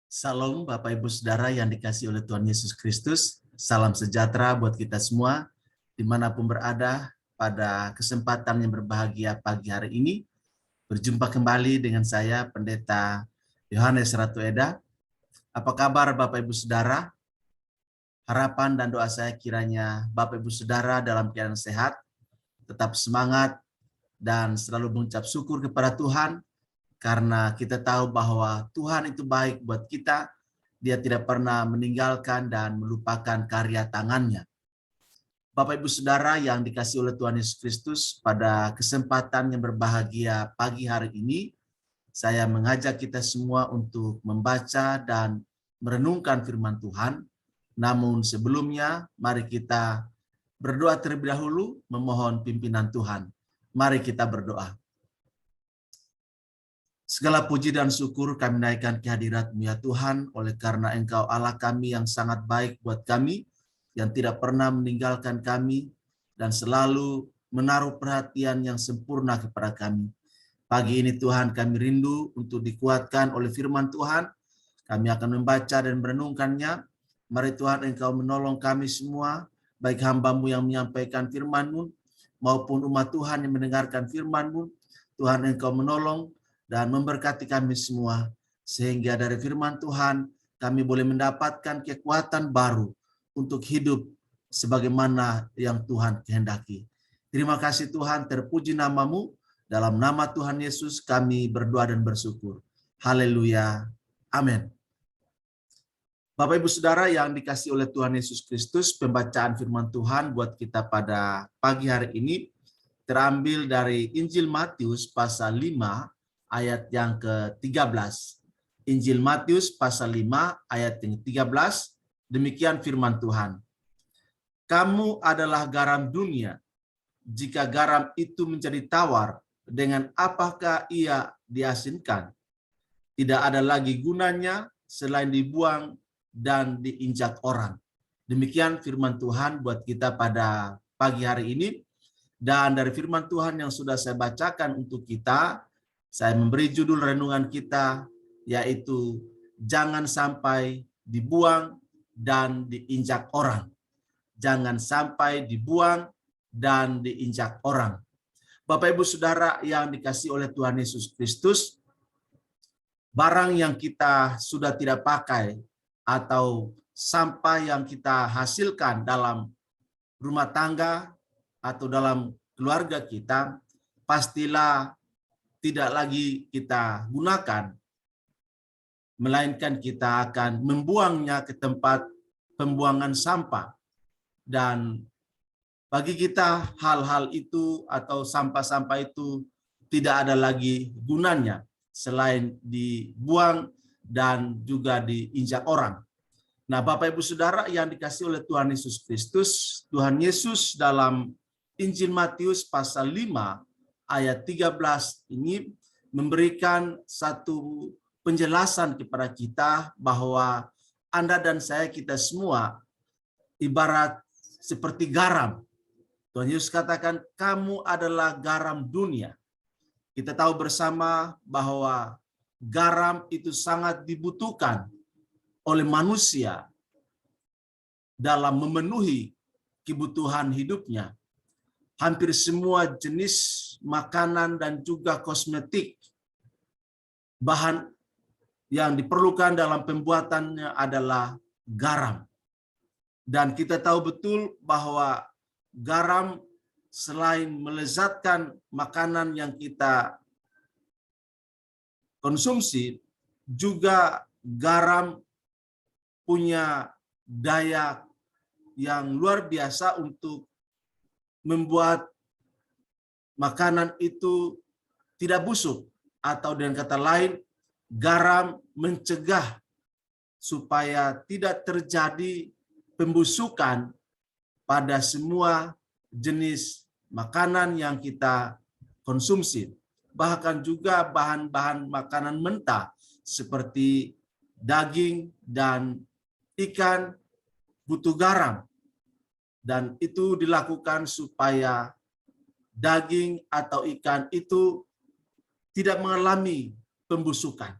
Salam Bapak Ibu Saudara yang dikasihi oleh Tuhan Yesus Kristus. Salam sejahtera buat kita semua, dimanapun berada pada kesempatan yang berbahagia pagi hari ini. Berjumpa kembali dengan saya, Pendeta Yohanes Ratu Eda. Apa kabar Bapak Ibu Saudara? Harapan dan doa saya kiranya Bapak Ibu Saudara dalam keadaan sehat, tetap semangat, dan selalu mengucap syukur kepada Tuhan, karena kita tahu bahwa Tuhan itu baik buat kita. Dia tidak pernah meninggalkan dan melupakan karya tangannya. Bapak Ibu Saudara yang dikasihi oleh Tuhan Yesus Kristus, pada kesempatan yang berbahagia pagi hari ini, saya mengajak kita semua untuk membaca dan merenungkan firman Tuhan. Namun sebelumnya, mari kita berdoa terlebih dahulu memohon pimpinan Tuhan. Mari kita berdoa. Segala puji dan syukur kami naikkan kehadirat-Mu ya Tuhan, oleh karena Engkau Allah kami yang sangat baik buat kami, yang tidak pernah meninggalkan kami, dan selalu menaruh perhatian yang sempurna kepada kami. Pagi ini Tuhan kami rindu untuk dikuatkan oleh firman Tuhan. Kami akan membaca dan merenungkannya. Mari Tuhan Engkau menolong kami semua, baik hamba-Mu yang menyampaikan firman-Mu, maupun umat Tuhan yang mendengarkan firman-Mu. Tuhan Engkau menolong dan memberkati kami semua, sehingga dari firman Tuhan kami boleh mendapatkan kekuatan baru untuk hidup sebagaimana yang Tuhan kehendaki. Terima kasih Tuhan, terpuji nama-Mu. Dalam nama Tuhan Yesus kami berdoa dan bersyukur. Haleluya. Amin. Bapak Ibu Saudara yang dikasihi oleh Tuhan Yesus Kristus, pembacaan firman Tuhan buat kita pada pagi hari ini terambil dari Injil Matius pasal 5 ayat yang ke-13. Injil Matius pasal 5 ayat yang ke-13, demikian firman Tuhan. Kamu adalah garam dunia. Jika garam itu menjadi tawar, dengan apakah ia diasinkan? Tidak ada lagi gunanya selain dibuang dan diinjak orang. Demikian firman Tuhan buat kita pada pagi hari ini. Dan dari firman Tuhan yang sudah saya bacakan untuk kita, saya memberi judul renungan kita, yaitu jangan sampai dibuang dan diinjak orang. Jangan sampai dibuang dan diinjak orang. Bapak Ibu Saudara yang dikasihi oleh Tuhan Yesus Kristus, barang yang kita sudah tidak pakai atau sampah yang kita hasilkan dalam rumah tangga atau dalam keluarga kita, pastilah tidak lagi kita gunakan, melainkan kita akan membuangnya ke tempat pembuangan sampah. Dan bagi kita hal-hal itu atau sampah-sampah itu tidak ada lagi gunanya selain dibuang dan juga diinjak orang. Nah, Bapak Ibu Saudara yang dikasihi oleh Tuhan Yesus Kristus, Tuhan Yesus dalam Injil Matius pasal 5 ayat 13 ini memberikan satu penjelasan kepada kita bahwa Anda dan saya, kita semua ibarat seperti garam. Tuhan Yesus katakan, kamu adalah garam dunia. Kita tahu bersama bahwa garam itu sangat dibutuhkan oleh manusia dalam memenuhi kebutuhan hidupnya. Hampir semua jenis makanan dan juga kosmetik, bahan yang diperlukan dalam pembuatannya adalah garam. Dan kita tahu betul bahwa garam selain melezatkan makanan yang kita konsumsi, juga garam punya daya yang luar biasa untuk membuat makanan itu tidak busuk, atau dengan kata lain, garam mencegah supaya tidak terjadi pembusukan pada semua jenis makanan yang kita konsumsi. Bahkan juga bahan-bahan makanan mentah seperti daging dan ikan butuh garam. Dan itu dilakukan supaya daging atau ikan itu tidak mengalami pembusukan.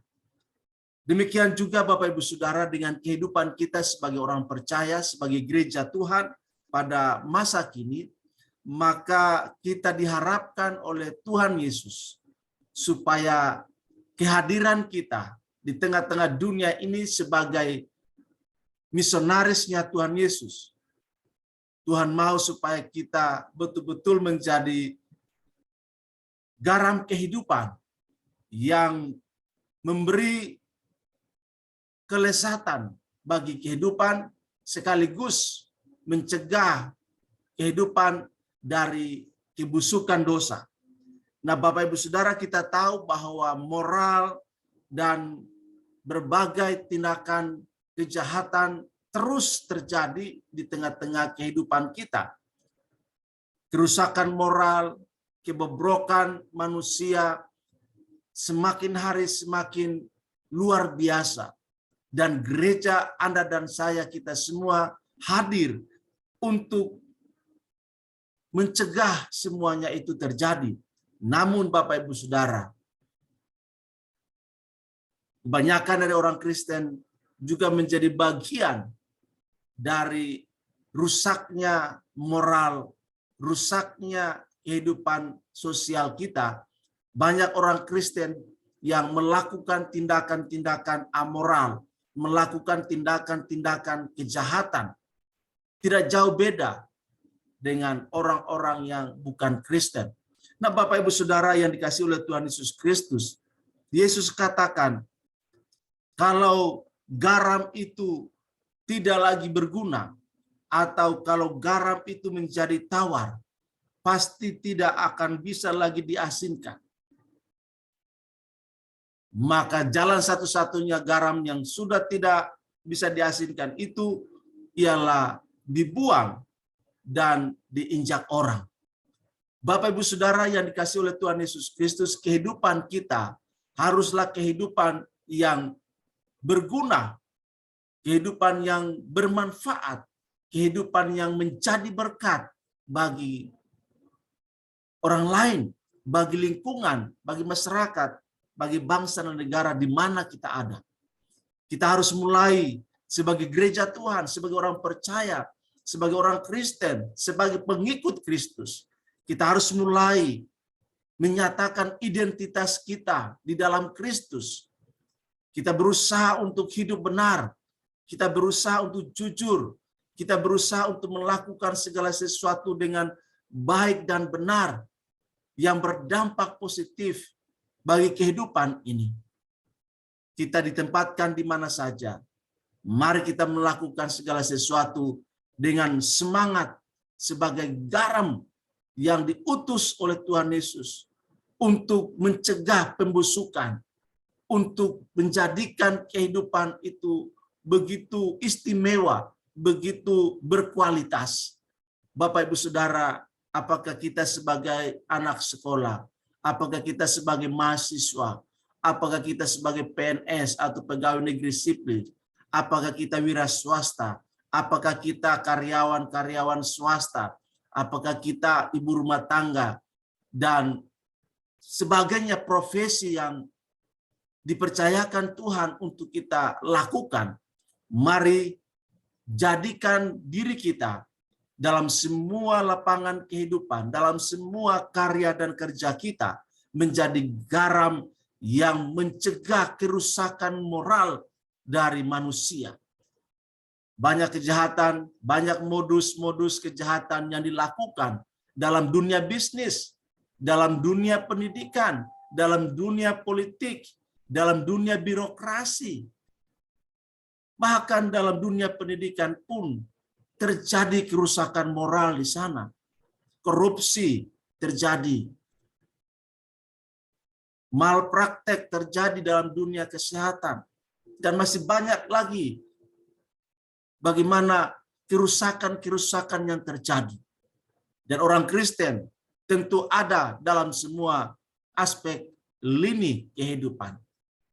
Demikian juga Bapak Ibu Saudara dengan kehidupan kita sebagai orang percaya, sebagai gereja Tuhan pada masa kini, maka kita diharapkan oleh Tuhan Yesus supaya kehadiran kita di tengah-tengah dunia ini sebagai misionarisnya Tuhan Yesus. Tuhan mau supaya kita betul-betul menjadi garam kehidupan yang memberi kelezatan bagi kehidupan sekaligus mencegah kehidupan dari kebusukan dosa. Nah, Bapak Ibu Saudara, kita tahu bahwa moral dan berbagai tindakan kejahatan terus terjadi di tengah-tengah kehidupan kita. Kerusakan moral, kebobrokan manusia semakin hari semakin luar biasa. Dan gereja Anda dan saya, kita semua hadir untuk mencegah semuanya itu terjadi. Namun Bapak Ibu Saudara, kebanyakan dari orang Kristen juga menjadi bagian dari rusaknya moral, rusaknya kehidupan sosial kita. Banyak orang Kristen yang melakukan tindakan-tindakan amoral, melakukan tindakan-tindakan kejahatan. Tidak jauh beda dengan orang-orang yang bukan Kristen. Nah, Bapak Ibu Saudara yang dikasihi oleh Tuhan Yesus Kristus, Yesus katakan, kalau garam itu tidak lagi berguna, atau kalau garam itu menjadi tawar, pasti tidak akan bisa lagi diasinkan. Maka jalan satu-satunya garam yang sudah tidak bisa diasinkan itu ialah dibuang dan diinjak orang. Bapak Ibu Saudara yang dikasihi oleh Tuhan Yesus Kristus, kehidupan kita haruslah kehidupan yang berguna, kehidupan yang bermanfaat, kehidupan yang menjadi berkat bagi orang lain, bagi lingkungan, bagi masyarakat, bagi bangsa dan negara di mana kita ada. Kita harus mulai sebagai gereja Tuhan, sebagai orang percaya, sebagai orang Kristen, sebagai pengikut Kristus. Kita harus mulai menyatakan identitas kita di dalam Kristus. Kita berusaha untuk hidup benar. Kita berusaha untuk jujur. Kita berusaha untuk melakukan segala sesuatu dengan baik dan benar yang berdampak positif bagi kehidupan ini. Kita ditempatkan di mana saja. Mari kita melakukan segala sesuatu dengan semangat sebagai garam yang diutus oleh Tuhan Yesus untuk mencegah pembusukan, untuk menjadikan kehidupan itu begitu istimewa, begitu berkualitas. Bapak Ibu Saudara, apakah kita sebagai anak sekolah, apakah kita sebagai mahasiswa, apakah kita sebagai PNS atau pegawai negeri sipil, apakah kita wira swasta, apakah kita karyawan-karyawan swasta, apakah kita ibu rumah tangga, dan sebagainya profesi yang dipercayakan Tuhan untuk kita lakukan, mari jadikan diri kita dalam semua lapangan kehidupan, dalam semua karya dan kerja kita, menjadi garam yang mencegah kerusakan moral dari manusia. Banyak kejahatan, banyak modus-modus kejahatan yang dilakukan dalam dunia bisnis, dalam dunia pendidikan, dalam dunia politik, dalam dunia birokrasi. Bahkan dalam dunia pendidikan pun terjadi kerusakan moral di sana. Korupsi terjadi. Malpraktek terjadi dalam dunia kesehatan. Dan masih banyak lagi bagaimana kerusakan-kerusakan yang terjadi. Dan orang Kristen tentu ada dalam semua aspek lini kehidupan.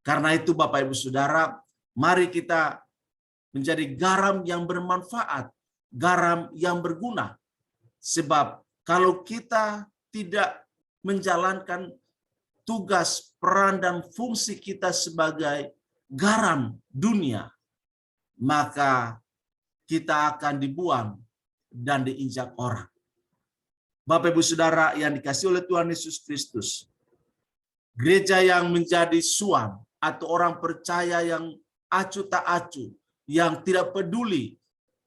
Karena itu Bapak Ibu Saudara, mari kita menjadi garam yang bermanfaat, garam yang berguna. Sebab kalau kita tidak menjalankan tugas, peran, dan fungsi kita sebagai garam dunia, maka kita akan dibuang dan diinjak orang. Bapak Ibu Saudara yang dikasihi oleh Tuhan Yesus Kristus, gereja yang menjadi suam atau orang percaya yang acuh tak acuh, yang tidak peduli,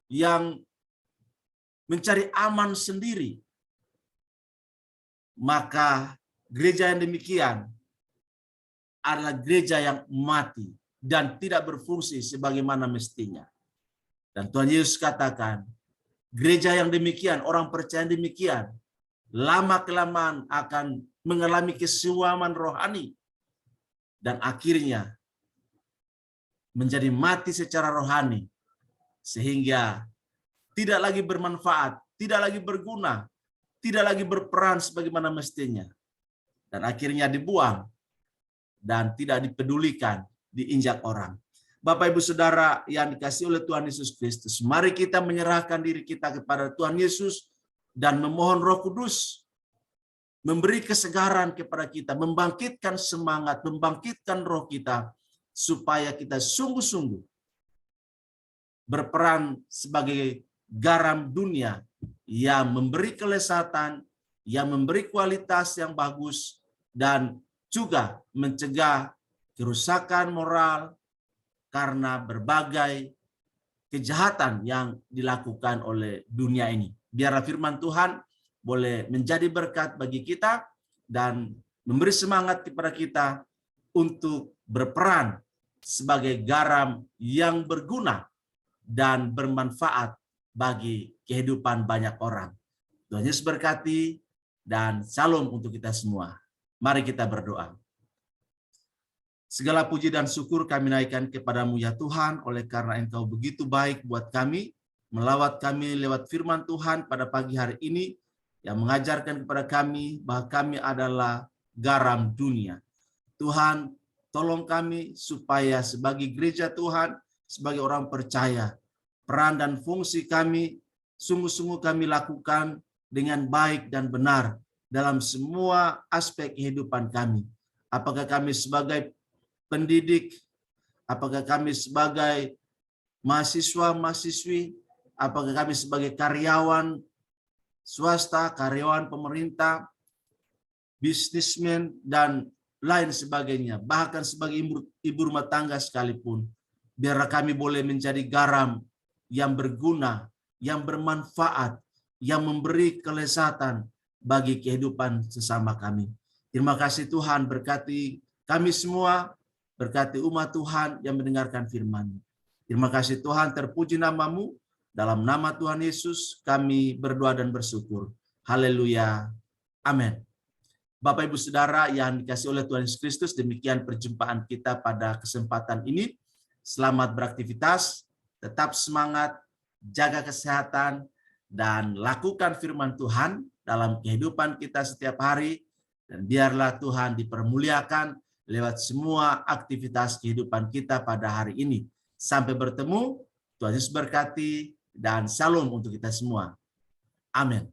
yang mencari aman sendiri, maka gereja yang demikian adalah gereja yang mati dan tidak berfungsi sebagaimana mestinya. Dan Tuhan Yesus katakan, gereja yang demikian, orang percaya yang demikian, lama-kelamaan akan mengalami kesuaman rohani dan akhirnya menjadi mati secara rohani, sehingga tidak lagi bermanfaat, tidak lagi berguna, tidak lagi berperan sebagaimana mestinya, dan akhirnya dibuang dan tidak dipedulikan, diinjak orang. Bapak Ibu Saudara yang dikasihi oleh Tuhan Yesus Kristus, mari kita menyerahkan diri kita kepada Tuhan Yesus dan memohon Roh Kudus memberi kesegaran kepada kita, membangkitkan semangat, membangkitkan roh kita, supaya kita sungguh-sungguh berperan sebagai garam dunia yang memberi kelezatan, yang memberi kualitas yang bagus, dan juga mencegah kerusakan moral karena berbagai kejahatan yang dilakukan oleh dunia ini. Biarlah firman Tuhan boleh menjadi berkat bagi kita dan memberi semangat kepada kita untuk berperan sebagai garam yang berguna dan bermanfaat bagi kehidupan banyak orang. Tuhan Yesus berkati dan salam untuk kita semua. Mari kita berdoa. Segala puji dan syukur kami naikkan kepadamu ya Tuhan, oleh karena Engkau begitu baik buat kami, melawat kami lewat firman Tuhan pada pagi hari ini, yang mengajarkan kepada kami bahwa kami adalah garam dunia. Tuhan, tolong kami supaya sebagai gereja Tuhan, sebagai orang percaya, peran dan fungsi kami sungguh-sungguh kami lakukan dengan baik dan benar dalam semua aspek kehidupan kami. Apakah kami sebagai pendidik, apakah kami sebagai mahasiswa-mahasiswi, apakah kami sebagai karyawan swasta, karyawan pemerintah, bisnismen, dan lain sebagainya. Bahkan sebagai ibu rumah tangga sekalipun. Biarlah kami boleh menjadi garam yang berguna, yang bermanfaat, yang memberi kelezatan bagi kehidupan sesama kami. Terima kasih Tuhan, berkati kami semua, berkati umat Tuhan yang mendengarkan firman. Terima kasih Tuhan, terpuji namamu. Dalam nama Tuhan Yesus kami berdoa dan bersyukur. Haleluya. Amin. Bapak Ibu Saudara yang dikasihi oleh Tuhan Yesus Kristus, demikian perjumpaan kita pada kesempatan ini. Selamat beraktivitas, tetap semangat, jaga kesehatan, dan lakukan firman Tuhan dalam kehidupan kita setiap hari. Dan biarlah Tuhan dipermuliakan lewat semua aktivitas kehidupan kita pada hari ini. Sampai bertemu, Tuhan Yesus berkati, dan salam untuk kita semua. Amin.